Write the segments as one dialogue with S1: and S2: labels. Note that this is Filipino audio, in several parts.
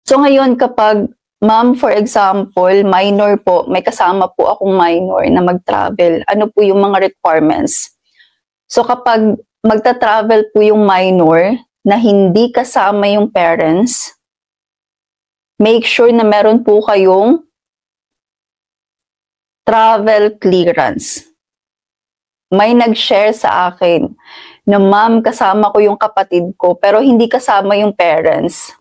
S1: So ngayon kapag ma'am, for example, minor po, may kasama po akong minor na mag-travel, ano po yung mga requirements? So kapag magta-travel po yung minor na hindi kasama yung parents, make sure na meron po kayong travel clearance. May nag-share sa akin na ma'am, kasama ko yung kapatid ko pero hindi kasama yung parents.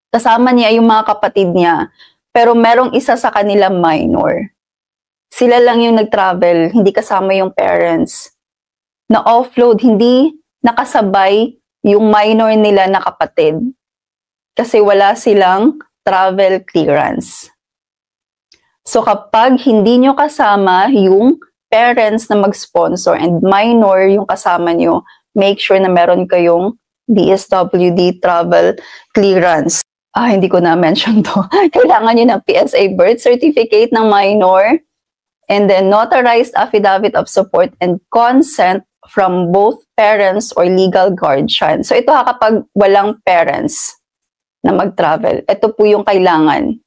S1: Kasama niya yung mga kapatid niya pero merong isa sa kanila minor. Sila lang yung nag-travel, hindi kasama yung parents. Na-offload, hindi nakasabay yung minor nila na kapatid kasi wala silang travel clearance. So kapag hindi nyo kasama yung parents na mag-sponsor and minor yung kasama nyo, make sure na meron kayong DSWD travel clearance. Hindi ko na-mention to. Kailangan nyo ng PSA birth certificate ng minor and then notarized affidavit of support and consent from both parents or legal guardian. So ito kapag walang parents na mag-travel. Ito po yung kailangan.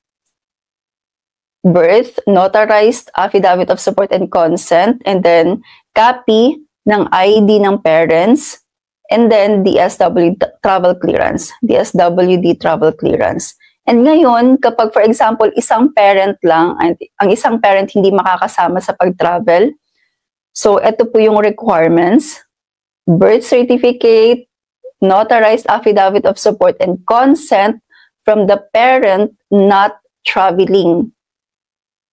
S1: Birth, notarized affidavit of support and consent, and then copy ng ID ng parents, and then DSWD travel clearance. DSWD travel clearance. And ngayon, kapag for example, isang parent lang, ang isang parent hindi makakasama sa pag-travel, so ito po yung requirements. Birth certificate, notarized affidavit of support and consent from the parent not traveling.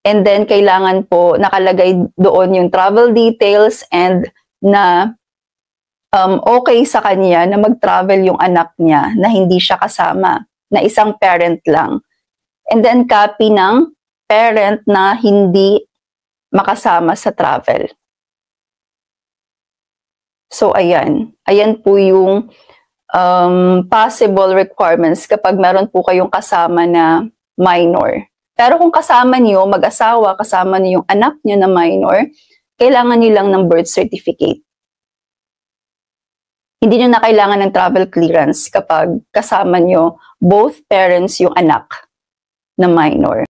S1: And then, kailangan po nakalagay doon yung travel details and na okay sa kanya na mag-travel yung anak niya na hindi siya kasama, na isang parent lang. And then, copy ng parent na hindi makasama sa travel. So, ayan. Ayan po yung possible requirements kapag meron po kayong kasama na minor. Pero kung kasama niyo, mag-asawa, kasama niyo yung anak niyo na minor, kailangan niyo lang ng birth certificate. Hindi niyo na kailangan ng travel clearance kapag kasama niyo both parents yung anak na minor.